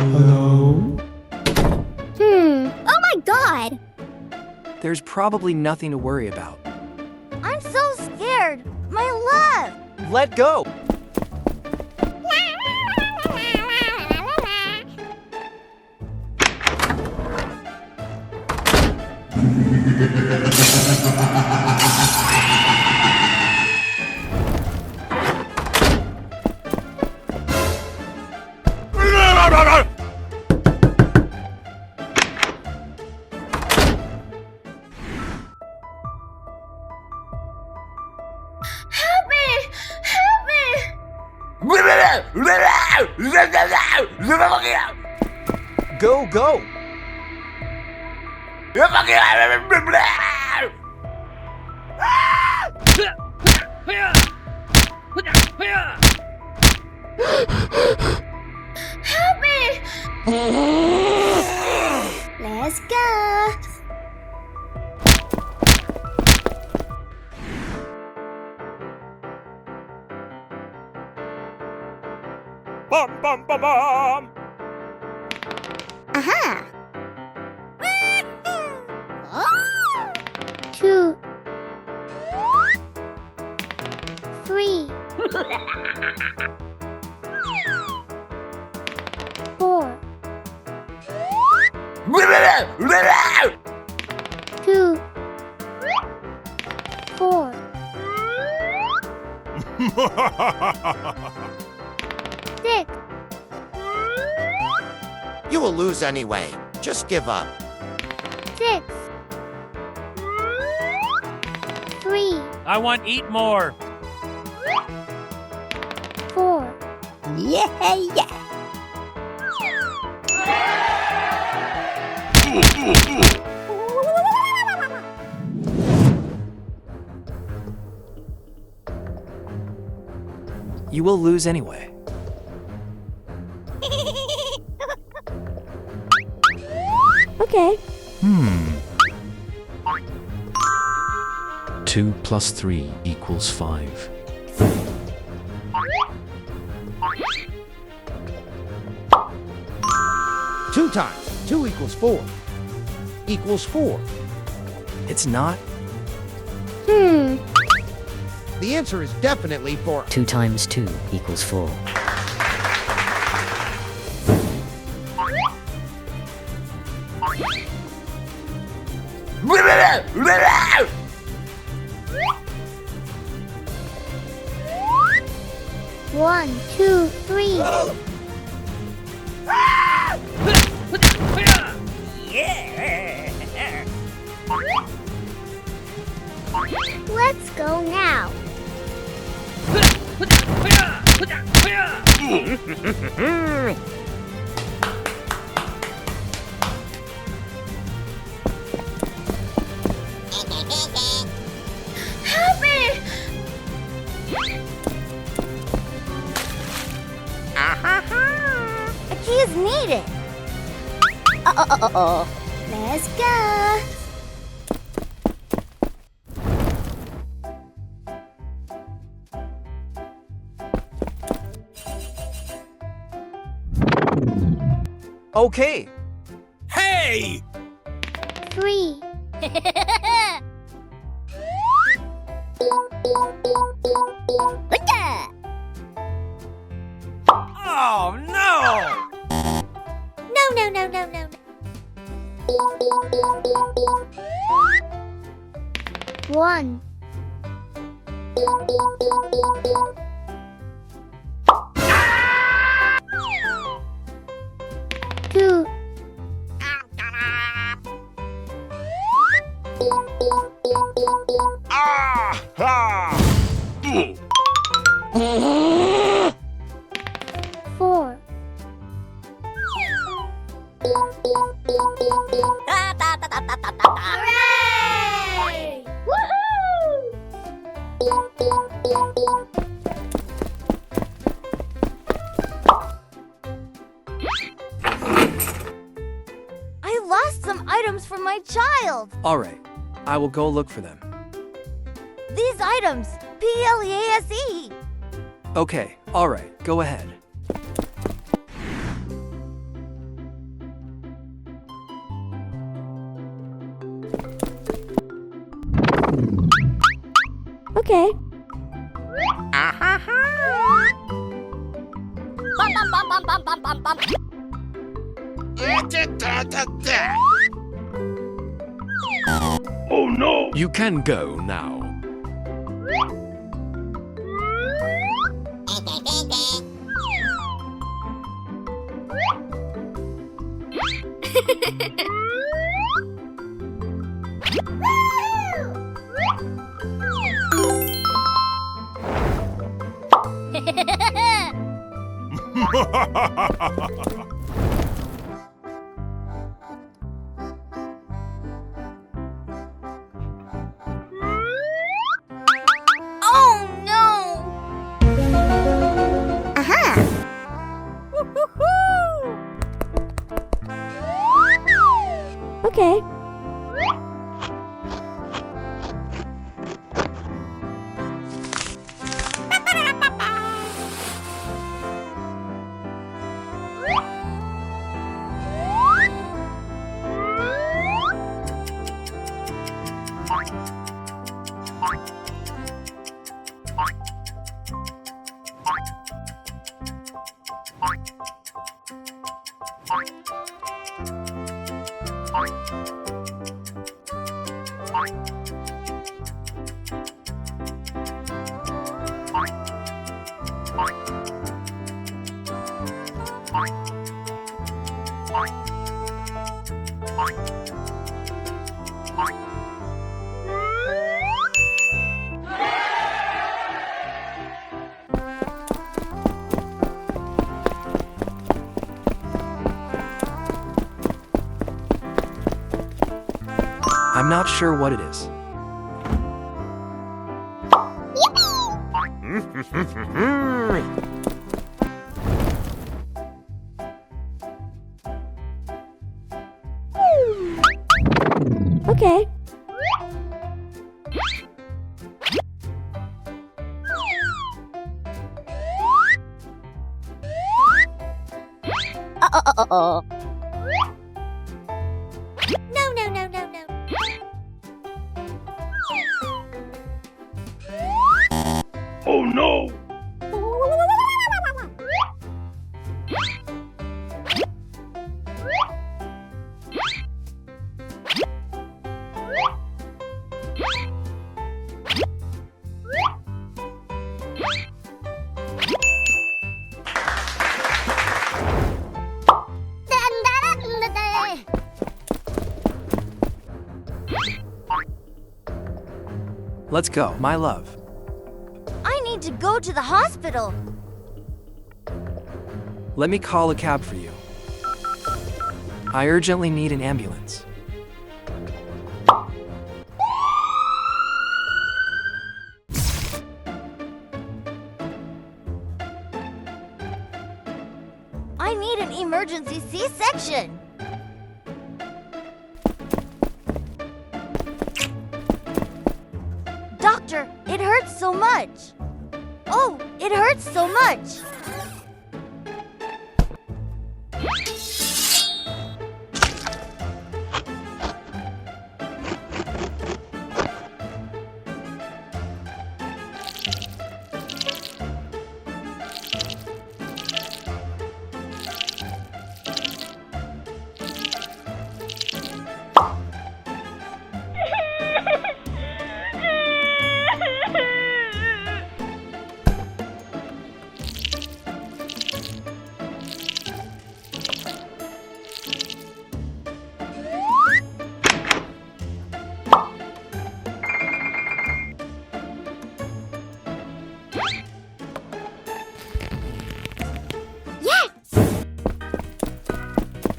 Hello? Oh my God! There's probably nothing to worry about. I'm so scared! My love! Let go! Help me! Help me! Go, go! Help me! Let's go! Bum bum bum bum! Aha! 2, 3, 4, 2, 4. Six. You will lose anyway. Just give up. 6, 3, I want eat more. 4. Yeah. You will lose anyway. Okay. 2 plus 3 equals 5. Two times 2 equals 4. Equals 4. It's not. The answer is definitely 4. 2 times 2 equals 4. One, two, three. Let's go now. Help me! A key is needed. Let's go. Okay. Hey! 3. Oh no! No. 1. 2. Ah! Ha! 4. Hooray! Woohoo! I lost some items from my child. All right. I will go look for them. These items, PLEASE. Okay. All right. Go ahead. Okay. You can go now. Oh no! Aha! Okay. I'm not sure what it is. Okay. No, no, no, no, no. Oh no! Let's go, my love. I need to go to the hospital. Let me call a cab for you. I urgently need an ambulance. I need an emergency C-section. Doctor, it hurts so much. Oh, it hurts so much.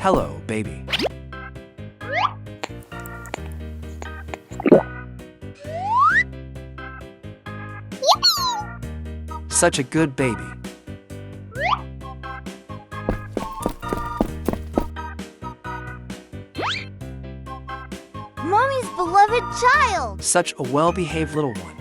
Hello, baby. Such a good baby. Mommy's beloved child. Such a well-behaved little one.